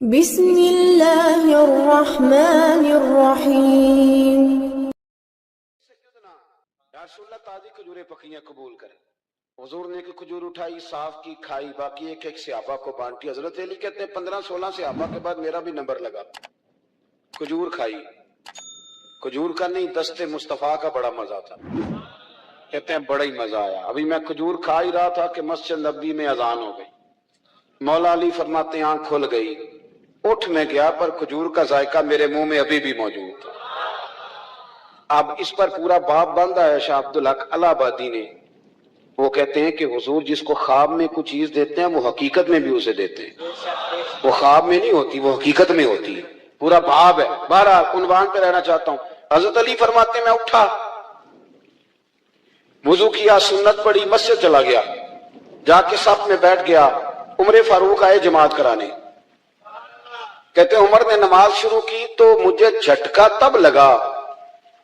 بسم اللہ الرحمن الرحیم۔ یا رسول اللہ تازی کھجوریں پکیاں قبول کریں۔ حضور نے ایک کھجور اٹھائی، صاف کی، کھائی، باقی ایک ایک صحابہ کو بانٹی۔ حضرت علی کہتے ہیں 15-16 صحابہ کے بعد میرا بھی نمبر لگا، کھجور کھائی۔ کھجور کا نہیں، دست مصطفیٰ کا بڑا مزہ تھا۔ کہتے ہیں بڑا ہی مزہ آیا۔ ابھی میں کھجور کھا ہی رہا تھا کہ مسجد نبوی میں اذان ہو گئی۔ مولا علی فرماتے ہیں آنکھ کھل گئی، اٹھ میں گیا پر کھجور کا ذائقہ میرے منہ میں ابھی بھی موجود تھا۔ اب اس پر پورا باب بندہ ہے شاہ عبدالحق الہ آبادی نے۔ وہ کہتے ہیں کہ حضور جس کو خواب میں کچھ چیز دیتے ہیں وہ حقیقت میں بھی اسے دیتے ہیں، وہ خواب میں نہیں ہوتی، وہ حقیقت میں ہوتی ہے۔ پورا باب ہے، بہرحال عنوان پہ رہنا چاہتا ہوں۔ حضرت علی فرماتے ہیں میں اٹھا، وضو کیا، سنت پڑھی، مسجد چلا گیا، جا کے صف میں بیٹھ گیا۔ عمر فاروق آئے جماعت کرانے۔ کہتے ہیں عمر نے نماز شروع کی تو مجھے جھٹکا تب لگا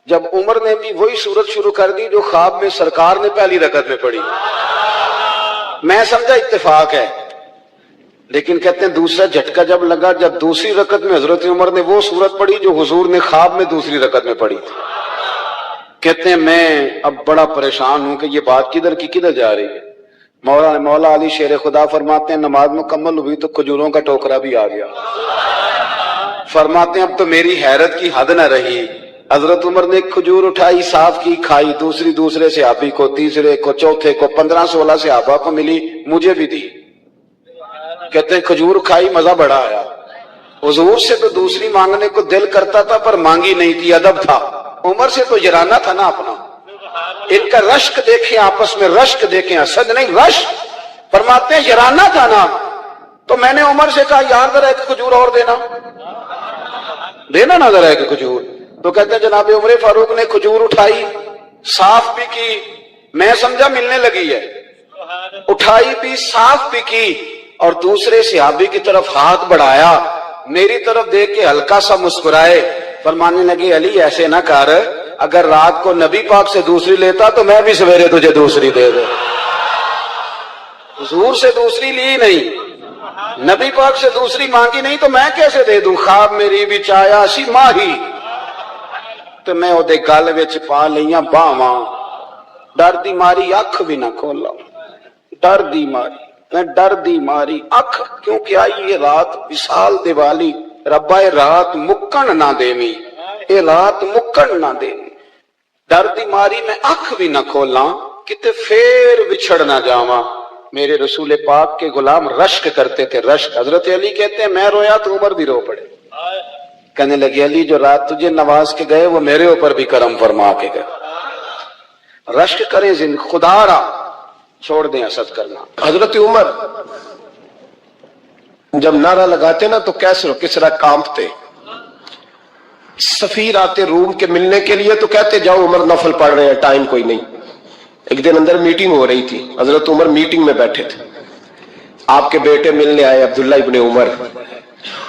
جب عمر نے بھی وہی صورت شروع کر دی جو خواب میں سرکار نے پہلی رکعت میں پڑھی۔ میں سمجھا اتفاق ہے، لیکن کہتے ہیں دوسرا جھٹکا جب لگا جب دوسری رکعت میں حضرت عمر نے وہ صورت پڑھی جو حضور نے خواب میں دوسری رکعت میں پڑھی تھی۔ کہتے ہیں میں اب بڑا پریشان ہوں کہ یہ بات کدھر کی کدھر جا رہی ہے۔ مولا علی شیر خدا فرماتے ہیں نماز مکمل ہوئی تو کھجوروں کا ٹوکرا بھی آ گیا۔ فرماتے ہیں اب تو میری حیرت کی حد نہ رہی۔ حضرت عمر نے ایک کھجور اٹھائی، صاف کی، کھائی، دوسرے صحابی کو، تیسرے کو، چوتھے کو، 15-16 صحابہ کو ملی، مجھے بھی دی۔ کہتے ہیں کھجور کھائی، مزہ بڑا آیا۔ حضور سے تو دوسری مانگنے کو دل کرتا تھا پر مانگی نہیں تھی، ادب تھا۔ عمر سے تو جرانا تھا نا اپنا۔ ان کا رشک دیکھیں، آپس میں رشک دیکھیں، حسد نہیں رشک۔ فرماتے ہیں جرانا تھا نا، تو میں نے عمر سے کہا یار ذرا ایک کھجور اور دینا نا ذرا ایک کھجور۔ تو کہتے ہیں جناب عمر فاروق نے کھجور اٹھائی، صاف بھی کی، میں سمجھا ملنے لگی ہے، اٹھائی بھی، صاف بھی کی، اور دوسرے صحابی کی طرف ہاتھ بڑھایا، میری طرف دیکھ کے ہلکا سا مسکرائے، فرمانے لگے علی ایسے نہ کر، اگر رات کو نبی پاک سے دوسری لیتا تو میں بھی سویرے تجھے دوسری دے دے۔ حضور سے دوسری لی نہیں، نبی پاک سے دوسری مانگی نہیں تو میں کیسے دے دوں؟ خواب میری بھی چایا سی ماہی تو میں وہ دے گل وچ پا لیاں باواں، ڈر دی ماری اکھ بھی نہ کھولا، ڈر دی ماری، میں ڈر دی ماری اکھ، کیونکہ آئی یہ رات وصال دیوالی، ربا اے رات مکن نہ دیویں، اے رات مکن نہ دیویں، ڈر دی ماری میں اکھ بھی نہ کھولاں، کتے پھر بچھڑ نہ جاواں۔ میرے رسول پاک کے غلام رشک کرتے تھے، رشک۔ حضرت علی کہتے ہیں میں رویا تو عمر بھی رو پڑے، کہنے لگے علی جو رات تجھے نواز کے گئے وہ میرے اوپر بھی کرم فرما کے گئے۔ رشک کریں خدا را، چھوڑ دیں حسد کرنا۔ حضرت عمر جب نعرہ لگاتے نا تو کیسر و کسرا کانپتے، سفیر آتے روم کے ملنے کے لیے تو کہتے جاؤ عمر نفل پڑھ رہے ہیں، ٹائم کوئی نہیں۔ ایک دن اندر میٹنگ ہو رہی تھی، حضرت عمر میٹنگ میں بیٹھے تھے، آپ کے بیٹے ملنے آئے عبداللہ ابن عمر،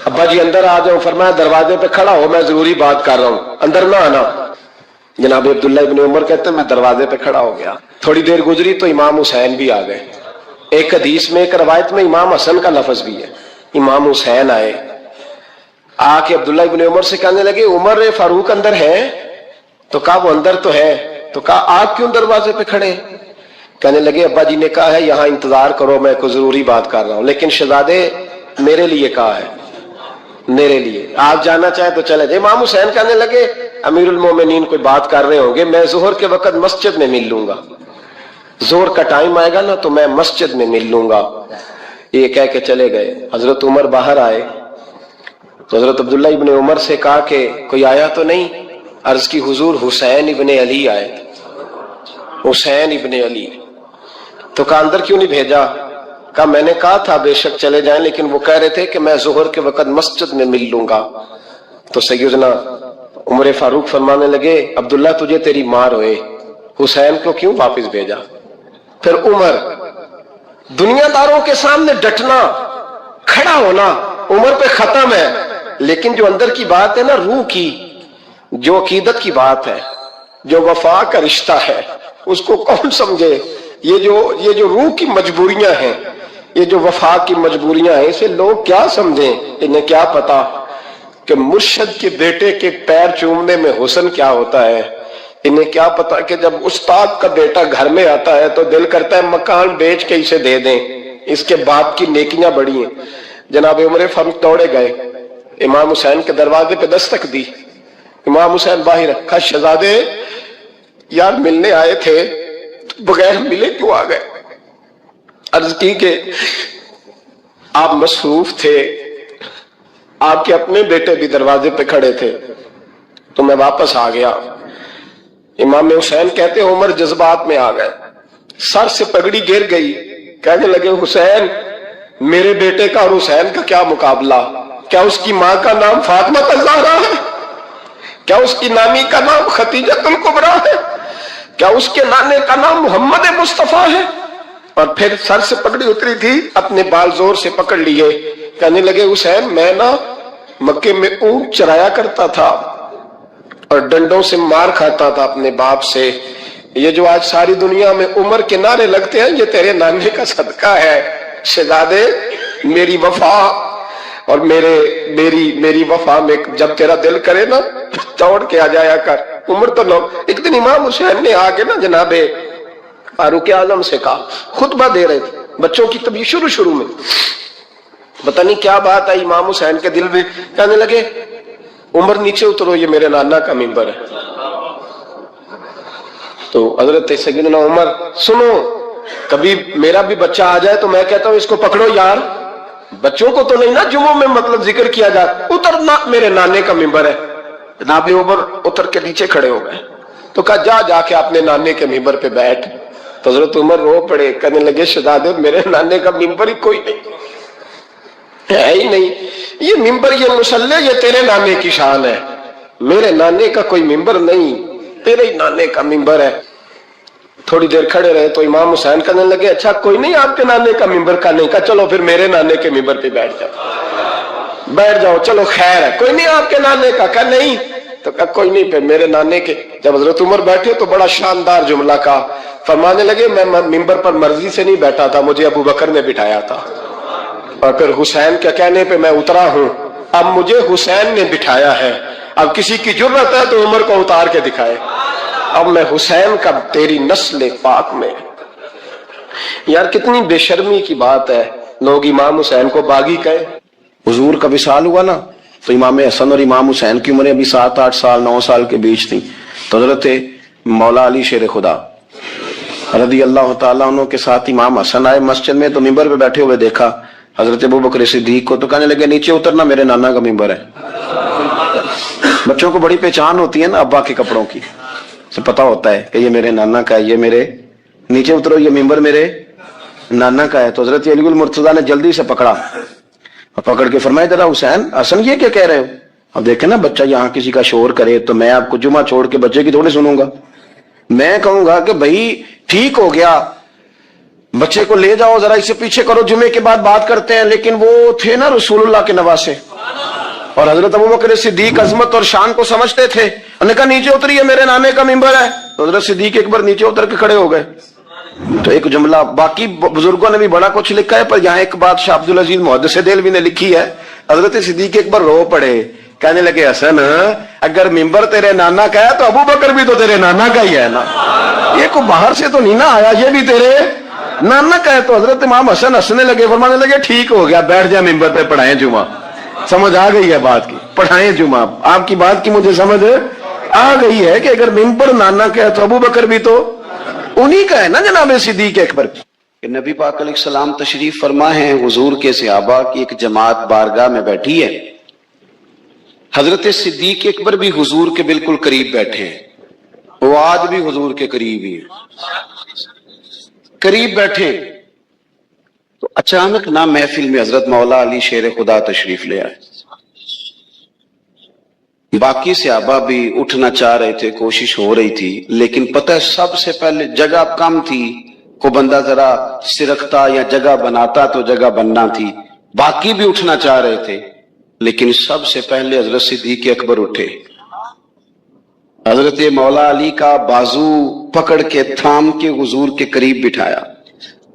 ابا جی اندر آ جاؤ، فرمایا دروازے پہ کھڑا ہو میں ضروری بات کر رہا ہوں، اندر نہ آنا۔ جناب عبداللہ ابن عمر کہتے ہیں میں دروازے پہ کھڑا ہو گیا، تھوڑی دیر گزری تو امام حسین بھی آ گئے۔ ایک حدیث میں ایک روایت میں امام حسن کا لفظ بھی ہے، امام حسین آئے، آ کے عبداللہ ابن عمر سے کہنے لگے عمر فاروق اندر ہے؟ تو کہا وہ اندر تو ہے۔ تو کہا آپ کیوں دروازے پہ کھڑے؟ کہنے لگے ابا جی نے کہا ہے یہاں انتظار کرو، میں کوئی ضروری بات کر رہا ہوں، لیکن شہزادے میرے لیے کہا ہے، میرے لیے، آپ جانا چاہیں تو چلے جائیں۔ امام حسین کہنے لگے امیر المومنین کوئی بات کر رہے ہوں گے، میں ظہر کے وقت مسجد میں مل لوں گا، ظہر کا ٹائم آئے گا نا تو میں مسجد میں مل لوں گا۔ یہ کہہ کے چلے گئے۔ حضرت عمر باہر آئے تو حضرت عبداللہ ابن عمر سے کہا کہ کوئی آیا تو نہیں؟ عرض کی حضور حسین ابن علی آئے، حسین ابن علی۔ تو کہا اندر کیوں نہیں بھیجا؟ کہا میں نے کہا تھا بے شک چلے جائیں، لیکن وہ کہہ رہے تھے کہ میں ظہر کے وقت مسجد میں مل لوں گا۔ تو سیدنا عمر فاروق فرمانے لگے عبداللہ تجھے تیری ماں روئے، حسین کو کیوں واپس بھیجا؟ پھر عمر دنیا داروں کے سامنے ڈٹنا، کھڑا ہونا عمر پہ ختم ہے، لیکن جو اندر کی بات ہے نا، روح کی، جو عقیدت کی بات ہے، جو وفا کا رشتہ ہے، اس کو کون سمجھے؟ یہ جو روح کی مجبوریاں ہیں، یہ جو وفا کی مجبوریاں ہیں اسے لوگ کیا سمجھیں, انہیں کیا پتا کہ مرشد کے بیٹے کے پیر چومنے میں حسن کیا ہوتا ہے. انہیں کیا پتا کہ جب استاد کا بیٹا گھر میں آتا ہے تو دل کرتا ہے مکان بیچ کے اسے دے دیں, اس کے باپ کی نیکیاں بڑی ہیں. جناب عمر فاروق دوڑے گئے, امام حسین کے دروازے پہ دستک دی. امام حسین باہر رکھا, شہزادے یار ملنے آئے تھے بغیر ملے کیوں آ گئے؟ عرض کی کہ آپ مصروف تھے, آپ کے اپنے بیٹے بھی دروازے پہ کھڑے تھے تو میں واپس آ گیا. امام حسین کہتے عمر جذبات میں آ گئے, سر سے پگڑی گر گئی, کہنے لگے حسین میرے بیٹے کا اور حسین کا کیا مقابلہ؟ کیا اس کی ماں کا نام فاطمہ الزہرا ہے؟ کیا اس کی نانی کا نام خدیجہ الکبریٰ ہے؟ کیا اس کے نانے کا نام محمد مصطفیٰ ہے؟ اور پھر سر سے پگڑی اتری تھی, اپنے بال زور سے پکڑ لیے, کہنے لگے حسین میں نا مکے میں اونٹ چرایا کرتا تھا اور ڈنڈوں سے مار کھاتا تھا اپنے باپ سے. یہ جو آج ساری دنیا میں عمر کے نعرے لگتے ہیں یہ تیرے نانے کا صدقہ ہے. شہزادے میری وفا اور میری وفا میں جب تیرا دل کرے نا دوڑ کے آ جایا کر. عمر تو لوگ, ایک دن امام حسین نے آ کے نا جناب فاروق اعظم سے کہا, خطبہ دے رہے تھے بچوں کی طبیعت شروع میں, پتہ نہیں کیا بات آئی امام حسین کے دل میں, کہنے لگے عمر نیچے اترو یہ میرے نانا کا ممبر ہے. تو حضرت سیدنا عمر سنو, کبھی میرا بھی بچہ آ جائے تو میں کہتا ہوں اس کو پکڑو یار, بچوں کو تو نہیں نا جمعوں میں مطلب ذکر کیا جائے, اترنا میرے نانے کا ممبر ہے. جناب عمر اتر کے نیچے کھڑے ہو گئے تو کہا جا کے اپنے نانے کے ممبر پہ بیٹھ. تو حضرت عمر رو پڑے, کہنے لگے شہزادے میرے نانے کا ممبر ہی کوئی نہیں ہے ہی نہیں, یہ ممبر یہ مصلی یہ تیرے نانے کی شان ہے, میرے نانے کا کوئی ممبر نہیں, تیرے ہی نانے کا ممبر ہے. تھوڑی دیر کھڑے رہے تو امام حسین کہنے لگے اچھا کوئی نہیں آپ کے نانے کا ممبر کا نہیں, کہا چلو پھر میرے نانے کے ممبر پہ بیٹھ جاؤ چلو خیر ہے, کوئی نہیں آپ کے نانے کا, کہا نہیں, تو کہا کوئی نہیں پھر میرے نانے کے. جب حضرت عمر بیٹھے تو بڑا شاندار جملہ کہا, فرمانے لگے میں ممبر پر مرضی سے نہیں بیٹھا تھا, مجھے ابو بکر نے بٹھایا تھا, اور پھر حسین کے کہنے پہ میں اترا ہوں, اب مجھے حسین نے بٹھایا ہے, اب کسی کی جرت ہے تو عمر کو اتار کے دکھائے, اب میں حسین کا تیری نسل پاک میں. یار کتنی بے شرمی کی بات ہے, لوگ امام حسین کو باغی کہے. حضور کا وصال ہوا نا تو امام حسن اور امام حسین کی عمریں ابھی 7-8 سال 9 سال کے بیچ تھی. تو حضرت مولا علی شیر خدا رضی اللہ تعالیٰ عنہ کے ساتھ امام حسن آئے مسجد میں, تو ممبر پہ بیٹھے ہوئے دیکھا حضرت ابو بکر صدیق کو, تو کہنے لگے نیچے اترنا میرے نانا کا ممبر ہے. بچوں کو بڑی پہچان ہوتی ہے نا ابا کے کپڑوں کی, سے پتا ہوتا ہے کہ یہ میرے نانا کا ہے, یہ میرے نیچے اترو یہ ممبر میرے نانا کا ہے. تو حضرت علی المرتضیٰ نے جلدی سے پکڑا اور پکڑ کے فرمایا ذرا حسین حسن یہ کیا کہہ رہے ہو؟ اب دیکھیں نا بچہ یہاں کسی کا شور کرے تو میں آپ کو جمعہ چھوڑ کے بچے کی تھوڑی سنوں گا, میں کہوں گا کہ بھائی ٹھیک ہو گیا بچے کو لے جاؤ ذرا اسے پیچھے کرو جمعے کے بعد بات کرتے ہیں. لیکن وہ تھے نا رسول اللہ کے نواسے, اور حضرت ابو بکر صدیق عظمت اور شان کو سمجھتے تھے, انہوں نے کہا نیچے اتریے میرے نانے کا ممبر ہے. تو حضرت صدیق ایک بار نیچے اتر کے کھڑے ہو گئے. تو ایک جملہ, باقی بزرگوں نے بھی بڑا کچھ لکھا ہے, پر یہاں ایک بات شاہ عبد العزیز محدث دہلوی نے لکھی ہے, حضرت صدیق ایک بار رو پڑے, کہنے لگے حسن اگر ممبر تیرے نانا کا ہے تو ابو بکر بھی تو تیرے نانا کا ہی ہے نا, یہ کو باہر سے تو نہیں نا آیا, یہ بھی تیرے نانا کا ہے. تو حضرت امام حسن ہنسنے لگے, فرمانے لگے ٹھیک ہو گیا بیٹھ جائے ممبر پہ پڑھائیں جمعہ. سمجھ آ گئی ہے بات کی, پڑھائیں جمعہ. آپ کی بات کی مجھے سمجھ آ گئی ہے کہ اگر ممبر نانا کا ہے تو ابو بکر بھی تو انہی کا ہے نا جناب صدیق اکبر. نبی پاک علیہ السلام تشریف فرما ہے, حضور کے صحابہ کی ایک جماعت بارگاہ میں بیٹھی ہے, حضرت صدیق اکبر بھی حضور کے بالکل قریب بیٹھے ہیں, وہ آج بھی حضور کے قریب ہی ہیں, قریب بیٹھے. تو اچانک نا محفل میں حضرت مولا علی شیر خدا تشریف لے آئے. باقی صحابہ بھی اٹھنا چاہ رہے تھے, کوشش ہو رہی تھی, لیکن پتہ ہے سب سے پہلے جگہ کم تھی, کو بندہ ذرا سرکتا یا جگہ بناتا تو جگہ بننا تھی. باقی بھی اٹھنا چاہ رہے تھے, لیکن سب سے پہلے حضرت صدیق اکبر اٹھے. حضرت مولا علی کا بازو پکڑ کے تھام کے حضور کے قریب بٹھایا,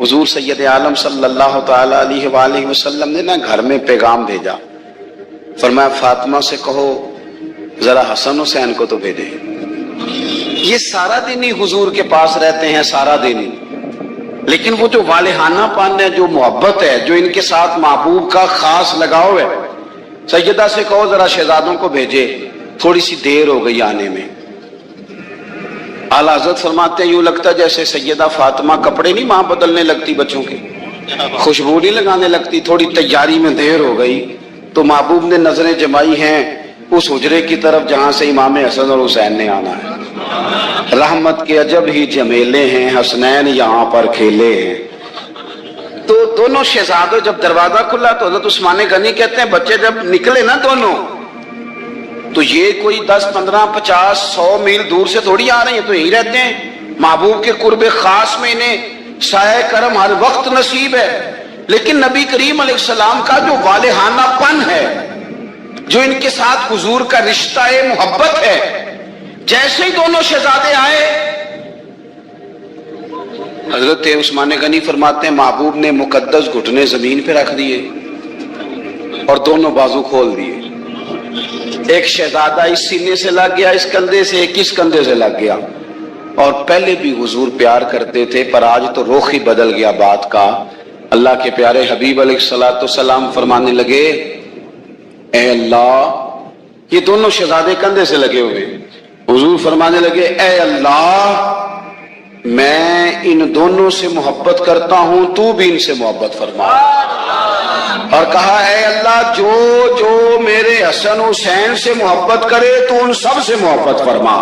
حضور سید عالم صلی اللہ تعالی علیہ وآلہ وسلم نے نا گھر میں پیغام بھیجا، فرمایا فاطمہ سے کہو ذرا حسن حسین کو تو بھیجے۔ یہ سارا دن ہی حضور کے پاس رہتے ہیں، سارا دن ہی، لیکن وہ جو والہانہ پن ہے، جو محبت ہے، جو ان کے ساتھ محبوب کا خاص لگاؤ ہے، سیدہ سے کہو ذرا شہزادوں کو بھیجے، تھوڑی سی دیر ہو گئی آنے میں۔ اعلیٰ حضرت فرماتے ہیں یوں لگتا جیسے سیدہ فاطمہ کپڑے نہیں ماں بدلنے لگتی بچوں کے، خوشبو نہیں لگانے لگتی، تھوڑی تیاری میں دیر ہو گئی تو محبوب نے نظریں جمائی ہیں اس حجرے کی طرف جہاں سے امام حسن اور حسین نے آنا ہے۔ رحمت کے عجب ہی جمیلے ہیں، حسنین یہاں پر کھیلے ہیں۔ تو دونوں شہزادوں جب دروازہ کھلا تو حضرت عثمان غنی کہتے ہیں بچے جب نکلے نا دونوں تو یہ کوئی 10 15 50 100 میل دور سے تھوڑی آ رہے ہیں، تو یہی رہتے ہیں محبوب کے قرب خاص میں، انہیں سایہ کرم ہر وقت نصیب ہے۔ لیکن نبی کریم علیہ السلام کا جو والہانہ پن ہے، جو ان کے ساتھ حضور کا رشتہ محبت ہے، جیسے ہی دونوں شہزادے آئے حضرت عثمان غنی فرماتے ہیں محبوب نے مقدس گھٹنے زمین پہ رکھ دیے اور دونوں بازو کھول دیے۔ ایک شہزادہ اس سینے سے لگ گیا اس کندھے سے، ایک اس کندھے سے لگ گیا، اور پہلے بھی حضور پیار کرتے تھے پر آج تو رخ ہی بدل گیا بات کا۔ اللہ کے پیارے حبیب علیہ السلام فرمانے لگے اے اللہ، یہ دونوں شہزادے کندھے سے لگے ہوئے، حضور فرمانے لگے اے اللہ میں ان دونوں سے محبت کرتا ہوں، تو بھی ان سے محبت فرما۔ اور کہا اے اللہ جو جو میرے حسن حسین سے محبت کرے تو ان سب سے محبت فرما،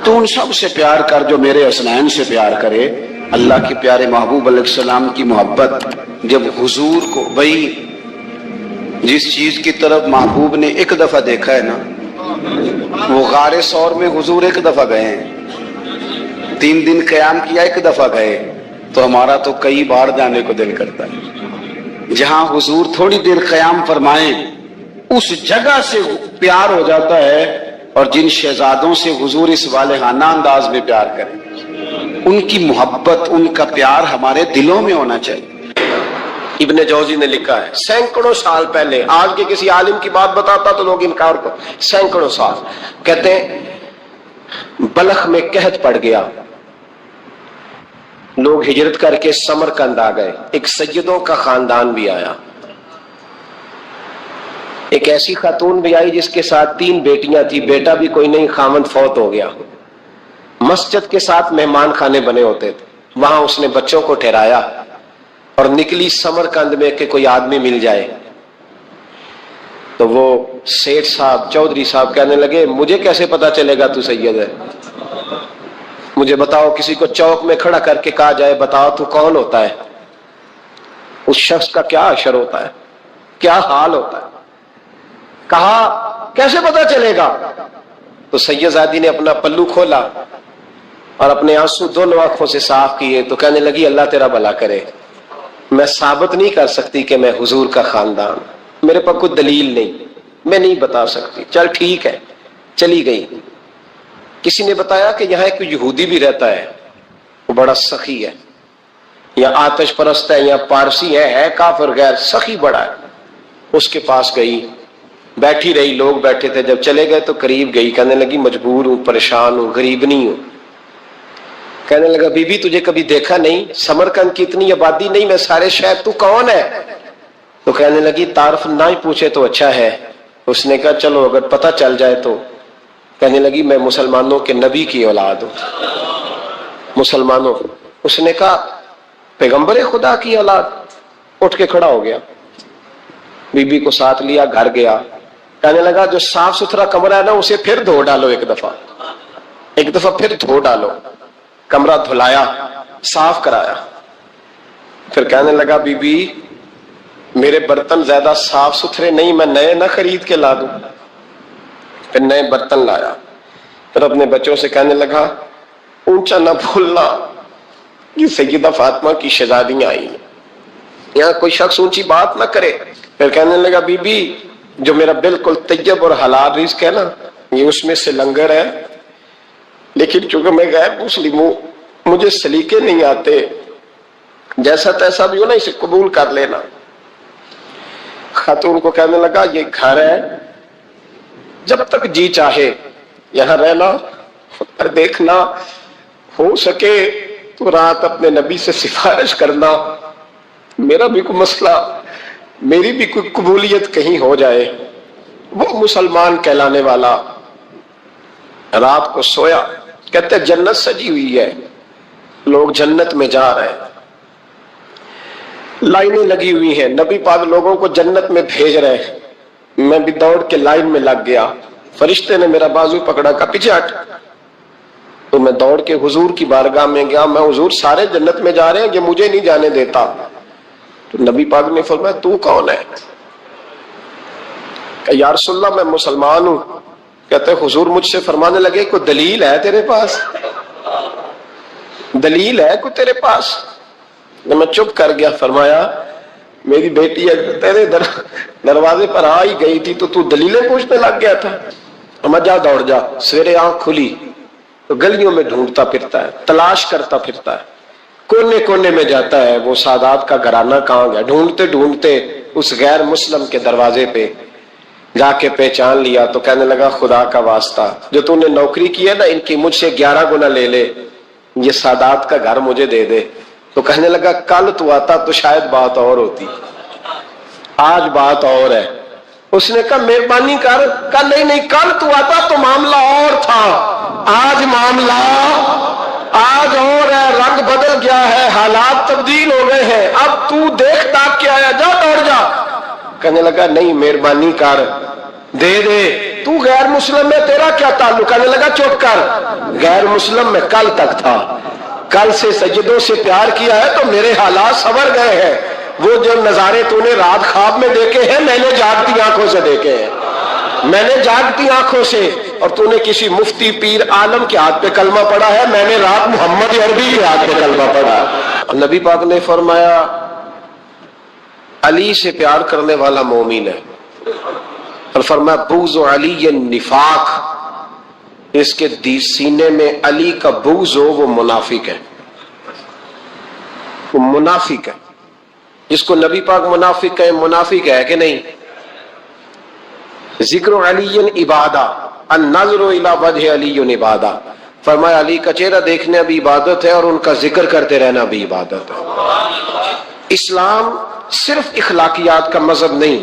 تو ان سب سے پیار کر جو میرے حسنین سے پیار کرے۔ اللہ کے پیارے محبوب علیہ السلام کی محبت جب حضور کو، بھئی جس چیز کی طرف محبوب نے ایک دفعہ دیکھا ہے نا، وہ غار ثور میں حضور ایک دفعہ گئے ہیں، 3 دن قیام کیا ایک دفعہ گئے، تو ہمارا تو کئی بار جانے کو دل کرتا ہے۔ جہاں حضور تھوڑی دیر قیام فرمائیں اس جگہ سے پیار ہو جاتا ہے، اور جن شہزادوں سے حضور اس والہانہ انداز میں پیار کریں، ان کی محبت، ان کا پیار ہمارے دلوں میں ہونا چاہیے۔ ابن جوزی نے لکھا ہے سینکڑوں سال پہلے، آج کے کسی عالم کی بات بتاتا تو لوگ انکار کو، سینکڑوں سال، کہتے ہیں بلخ میں قحط پڑ گیا، لوگ ہجرت کر کے سمرقند آ گئے، ایک سیدوں کا خاندان بھی آیا، ایک ایسی خاتون بھی آئی جس کے ساتھ 3 بیٹیاں تھی، بیٹا بھی کوئی نہیں، خامند فوت ہو گیا۔ مسجد کے ساتھ مہمان خانے بنے ہوتے تھے، وہاں اس نے بچوں کو ٹھہرایا اور نکلی سمرقند میں کہ کوئی آدمی مل جائے۔ تو وہ سیٹھ صاحب، چودھری صاحب کہنے لگے مجھے کیسے پتا چلے گا تو سید ہے، مجھے بتاؤ، کسی کو چوک میں کھڑا کر کے کہا جائے بتاؤ تو کون ہوتا ہے، اس شخص کا کیا اشر ہوتا ہے، کیا حال ہوتا ہے، کہا کیسے پتا چلے گا؟ تو سید زادی نے اپنا پلو کھولا اور اپنے آنسو دونوں آنکھوں سے صاف کیے تو کہنے لگی اللہ تیرا بھلا کرے، میں ثابت نہیں کر سکتی کہ میں حضور کا خاندان، میرے پاس کوئی دلیل نہیں، میں نہیں بتا سکتی، چل ٹھیک ہے، چلی گئی۔ کسی نے بتایا کہ یہاں ایک یہودی بھی رہتا ہے، وہ بڑا سخی ہے، یا آتش پرست ہے، یا پارسی ہے کافر غیر، سخی بڑا ہے۔ اس کے پاس گئی، بیٹھی رہی، لوگ بیٹھے تھے، جب چلے گئے تو قریب گئی، کہنے لگی مجبور ہوں، پریشان ہوں، غریب نہیں ہوں۔ کہنے لگا بی بی تجھے کبھی دیکھا نہیں، سمرقند کی اتنی آبادی نہیں، میں سارے شہر، تو کون ہے؟ تو کہنے لگی تعارف نہ ہی پوچھے تو اچھا ہے۔ اس نے کہا چلو اگر پتہ چل جائے تو۔ کہنے لگی میں مسلمانوں کے نبی کی اولاد ہوں۔ مسلمانوں، اس نے کہا پیغمبر خدا کی اولاد؟ اٹھ کے کھڑا ہو گیا، بی بی کو ساتھ لیا، گھر گیا، کہنے لگا جو صاف ستھرا کمرہ ہے نا اسے پھر دھو ڈالو، ایک دفعہ پھر دھو ڈالو۔ کمرہ دھلایا، صاف کرایا، پھر کہنے لگا بی بی میرے برتن زیادہ صاف ستھرے نہیں، میں نئے نہ خرید کے لا دوں۔ پھر نئے برتن لایا، پھر اپنے بچوں سے کہنے لگا اونچا نہ بھولنا، یہ سیدہ فاطمہ کی شہزادیاں آئی ہیں، یہاں کوئی شخص اونچی بات نہ کرے۔ پھر کہنے لگا بی بی جو میرا بالکل طیب اور حلال رزق ہے نا، یہ اس میں سے لنگر ہے، لیکن چونکہ میں غیر مسلم ہوں، مجھے سلیقے نہیں آتے، جیسا تیسا بھی ہو نا اسے قبول کر لینا۔ خاتون کو کہنے لگا یہ گھر ہے، جب تک جی چاہے یہاں رہنا اور دیکھنا، ہو سکے تو رات اپنے نبی سے سفارش کرنا، میرا بھی کوئی مسئلہ، میری بھی کوئی قبولیت کہیں ہو جائے۔ وہ مسلمان کہلانے والا رات کو سویا، کہتے جنت سجی ہوئی ہے، لوگ جنت میں جا رہے ہیں، لائنیں لگی ہوئی ہیں، نبی پاک لوگوں کو جنت میں بھیج رہے ہیں، میں بھی دوڑ کے لائن میں لگ گیا، فرشتے نے میرا بازو پکڑا، کہا پیچھے ہٹ، تو میں دوڑ کے حضور کی بارگاہ میں گیا، میں حضور سارے جنت میں جا رہے ہیں، یہ مجھے نہیں جانے دیتا۔ تو نبی پاک نے فرمایا تو کون ہے؟ کہ یا رسول اللہ میں مسلمان ہوں۔ کہتے حضور مجھ سے فرمانے لگے کوئی دلیل ہے تیرے پاس؟ دلیل ہے کوئی تیرے پاس؟ میں چپ کر گیا۔ فرمایا میری بیٹی تیرے دروازے پر آ ہی گئی تھی تو دلیلیں پوچھنے لگ گیا تھا؟ میں جا دوڑ جا، سویرے آنکھ کھلی تو گلیوں میں ڈھونڈتا پھرتا ہے، تلاش کرتا پھرتا ہے، کونے کونے میں جاتا ہے وہ سادات کا گھرانہ کہاں گیا، ڈھونڈتے ڈھونڈتے اس غیر مسلم کے دروازے پہ جا کے پہچان لیا تو کہنے لگا خدا کا واسطہ جو تو نے نوکری کی ہے نا ان کی مجھ سے 11 گنا لے لے، یہ سادات کا گھر مجھے دے دے۔ تو کہنے لگا کل تو آتا تو شاید بات اور ہوتی، آج بات اور ہے۔ اس نے کہا مہربانی کر، کہا نہیں کل تو آتا تو معاملہ اور تھا، آج معاملہ آج اور ہے، رنگ بدل گیا ہے، حالات تبدیل ہو گئے ہیں، اب تو دیکھ تاک کے آیا، جا دوڑ جا۔ کہنے لگا نہیں مہربانی کر دے دے، تو غیر مسلم ہے تیرا کیا تعلق؟ کہنے لگا چپ کر، غیر مسلم میں کل تک تھا، کل سے سجدوں سے پیار کیا ہے تو میرے حالات سنور گئے ہیں، وہ جو نظارے تو نے رات خواب میں دیکھے ہیں میں نے جاگتی آنکھوں سے دیکھے ہیں، میں نے جاگتی آنکھوں سے، اور تو نے کسی مفتی پیر عالم کے ہاتھ پہ کلمہ پڑھا ہے، میں نے رات محمد عربی کے ہاتھ پہ کلمہ پڑھا ہے۔ نبی پاک نے فرمایا علی سے پیار کرنے والا مومن ہے، اور فرمایا بغض علی نفاق، اس کے سینے میں علی کا بغض ہو وہ منافق ہے، وہ منافق ہے۔ جس کو نبی پاک منافق کہے منافق ہے کہ نہیں؟ ذکر علی عبادہ، النظر الی وجہ علی عبادہ، فرمایا علی کا چہرہ دیکھنا بھی عبادت ہے اور ان کا ذکر کرتے رہنا بھی عبادت ہے۔ اسلام صرف اخلاقیات کا مذہب نہیں،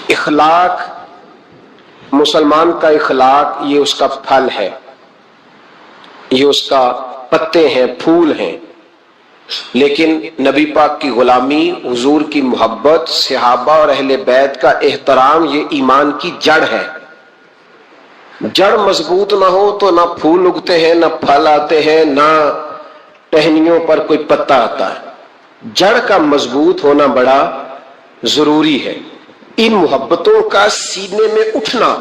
اخلاق، مسلمان کا اخلاق یہ اس کا پھل ہے، یہ اس کا پتے ہیں، پھول ہیں، لیکن نبی پاک کی غلامی، حضور کی محبت، صحابہ اور اہل بیت کا احترام یہ ایمان کی جڑ ہے۔ جڑ مضبوط نہ ہو تو نہ پھول اگتے ہیں، نہ پھل آتے ہیں، نہ ٹہنیوں پر کوئی پتا آتا ہے۔ جڑ کا مضبوط ہونا بڑا ضروری ہے۔ ان محبتوں کا سینے میں اٹھنا،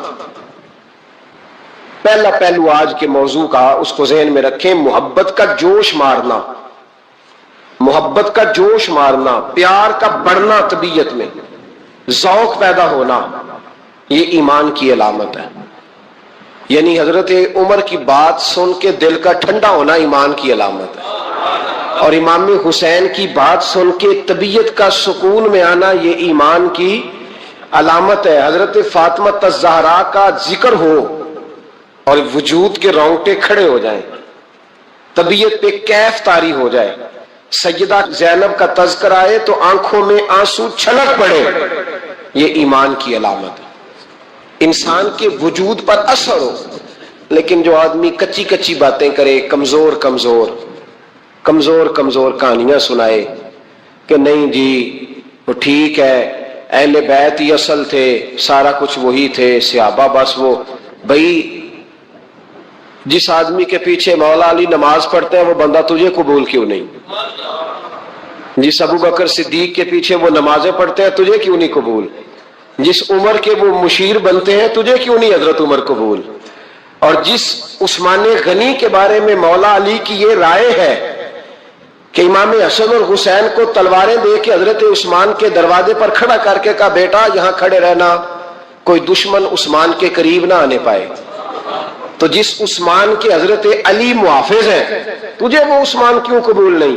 پہلا پہلو آج کے موضوع کا اس کو ذہن میں رکھیں، محبت کا جوش مارنا، محبت کا جوش مارنا، پیار کا بڑھنا، طبیعت میں ذوق پیدا ہونا، یہ ایمان کی علامت ہے۔ یعنی حضرت عمر کی بات سن کے دل کا ٹھنڈا ہونا ایمان کی علامت ہے، اور امام حسین کی بات سن کے طبیعت کا سکون میں آنا یہ ایمان کی علامت ہے۔ حضرت فاطمہ الزہرا کا ذکر ہو اور وجود کے رونگٹے کھڑے ہو جائیں، طبیعت پہ کیف طاری ہو جائے، سیدہ زینب کا تذکر آئے تو آنکھوں میں آنسو چھلک پڑے، یہ ایمان کی علامت ہے۔ انسان کے وجود پر اثر ہو، لیکن جو آدمی کچی کچی باتیں کرے، کمزور کمزور کمزور کمزور کہانیاں سنائے کہ نہیں جی وہ ٹھیک ہے، اہل بیت ہی اصل تھے، سارا کچھ وہی تھے، صحابہ بس وہ، بھائی جس آدمی کے پیچھے مولا علی نماز پڑھتے ہیں وہ بندہ تجھے قبول کیوں نہیں؟ جس ابو بکر صدیق کے پیچھے وہ نمازیں پڑھتے ہیں تجھے کیوں نہیں قبول؟ جس عمر کے وہ مشیر بنتے ہیں تجھے کیوں نہیں حضرت عمر قبول؟ اور جس عثمان غنی کے بارے میں مولا علی کی یہ رائے ہے کہ امام حسن اور حسین کو تلواریں دے کے حضرت عثمان کے دروازے پر کھڑا کر کے کہا بیٹا یہاں کھڑے رہنا، کوئی دشمن عثمان کے قریب نہ آنے پائے، تو جس عثمان کے حضرت علی محافظ ہیں تجھے وہ عثمان کیوں قبول نہیں؟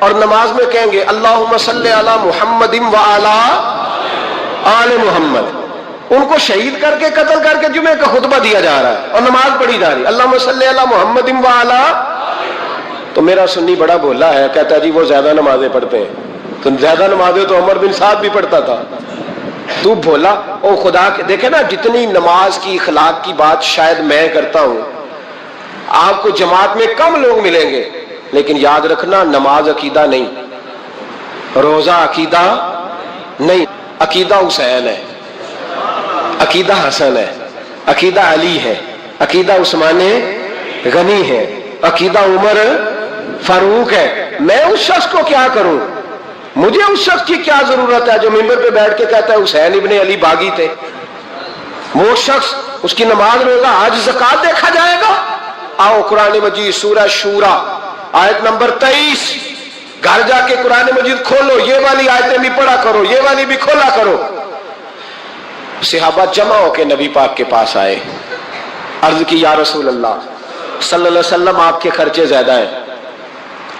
اور نماز میں کہیں گے اللہم صلی علی محمد و علی آل محمد، ان کو شہید کر کے قتل کر کے جمعے کا خطبہ دیا جا رہا ہے اور نماز پڑھی جا رہی ہے اللہم صلی علی محمد و علی. تو میرا سنی بڑا بولا ہے، کہتا ہے جی وہ زیادہ نمازیں پڑھتے ہیں. تو زیادہ نمازیں تو عمر بن سعد بھی پڑھتا تھا. تو بولا او خدا کے، دیکھیں نا جتنی نماز کی اخلاق کی بات شاید میں کرتا ہوں، آپ کو جماعت میں کم لوگ ملیں گے، لیکن یاد رکھنا نماز عقیدہ نہیں، روزہ عقیدہ نہیں. عقیدہ حسین ہے، عقیدہ حسن ہے، عقیدہ علی ہے، عقیدہ عثمان غنی ہے، عقیدہ عمر فاروق ہے. میں اس شخص کو کیا کروں؟ مجھے اس شخص کی کیا ضرورت ہے جو ممبر پہ بیٹھ کے کہتا ہے حسین ابن علی باغی تھے؟ وہ شخص، اس کی نماز روزہ حج زکات دیکھا جائے گا. آؤ قرآن مجید سورہ شورا آیت نمبر 23، گھر جا کے قرآن مجید کھولو، یہ والی آیتیں بھی پڑھا کرو، یہ والی بھی کھولا کرو. صحابہ جمع ہو کے نبی پاک کے پاس آئے، عرض کی یا رسول اللہ صلی اللہ علیہ وسلم آپ کے خرچے زیادہ ہیں،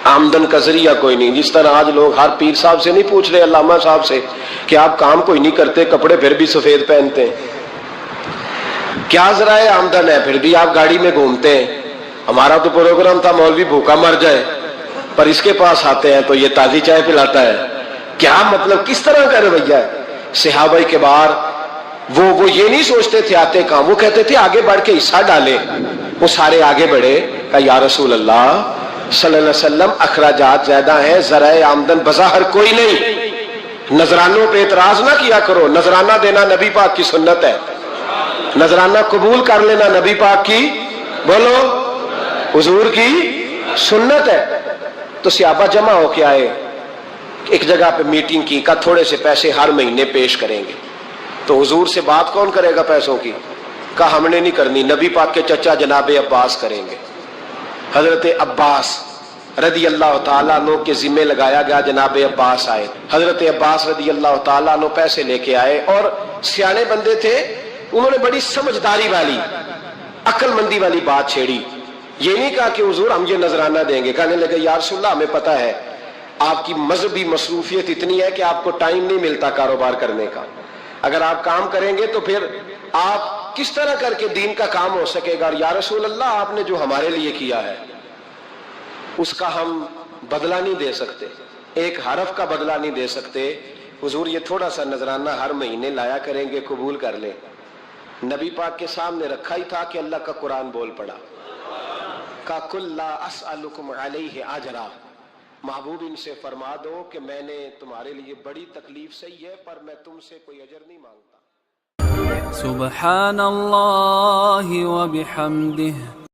آمدن کا ذریعہ کوئی نہیں. جس طرح آج لوگ ہر پیر صاحب سے نہیں پوچھ رہے، علامہ صاحب سے، کہ آپ کام کوئی نہیں کرتے، کپڑے پھر بھی سفید پہنتے ہیں، کیا ذرائع آمدن ہے، پھر بھی آپ گاڑی میں گھومتے ہیں. ہمارا تو پروگرام تھا مولوی بھوکا مر جائے، پر اس کے پاس آتے ہیں تو یہ تازی چائے پلاتا ہے. کیا مطلب، کس طرح کا رویہ ہے؟ صحابہ کے بار وہ یہ نہیں سوچتے تھے آتے کام، وہ کہتے تھے آگے بڑھ کے حصہ ڈالے. وہ سارے آگے بڑھے، کہا یا رسول اللہ صلی اللہ علیہ وسلم اخراجات زیادہ ہیں، ذرائع آمدن بظاہر کوئی نہیں. نذرانوں پہ اعتراض نہ کیا کرو، نذرانہ دینا نبی پاک کی سنت ہے، نذرانہ قبول کر لینا نبی پاک کی، بولو، حضور کی سنت ہے. تو صحابہ جمع ہو کے آئے، ایک جگہ پہ میٹنگ کی، کہا تھوڑے سے پیسے ہر مہینے پیش کریں گے. تو حضور سے بات کون کرے گا پیسوں کی؟ کہا ہم نے نہیں کرنی، نبی پاک کے چچا جناب عباس کریں گے. حضرت عباس رضی اللہ تعالیٰ عنہ کے ذمے لگایا گیا. جناب عباس آئے، حضرت عباس رضی اللہ تعالیٰ عنہ پیسے لے کے آئے، اور سیانے بندے تھے، انہوں نے بڑی سمجھداری والی، عقل مندی والی بات چھیڑی. یہ نہیں کہا کہ حضور ہم یہ نذرانہ دیں گے، کہنے لگے یا رسول اللہ ہمیں پتہ ہے آپ کی مذہبی مصروفیت اتنی ہے کہ آپ کو ٹائم نہیں ملتا کاروبار کرنے کا. اگر آپ کام کریں گے تو پھر آپ کس طرح کر کے دین کا کام ہو سکے گا. اور یا رسول اللہ آپ نے جو ہمارے لیے کیا ہے اس کا ہم بدلہ نہیں دے سکتے، ایک حرف کا بدلہ نہیں دے سکتے. حضور یہ تھوڑا سا نذرانہ ہر مہینے لایا کریں گے، قبول کر لیں. نبی پاک کے سامنے رکھا ہی تھا کہ اللہ کا قرآن بول پڑا، کا کل لا اسألکم علیہ اجرا، محبوب ان سے فرما دو کہ میں نے تمہارے لیے بڑی تکلیف سہی ہے، پر میں تم سے کوئی اجر نہیں مانگتا. سبحان اللہ و بحمدہ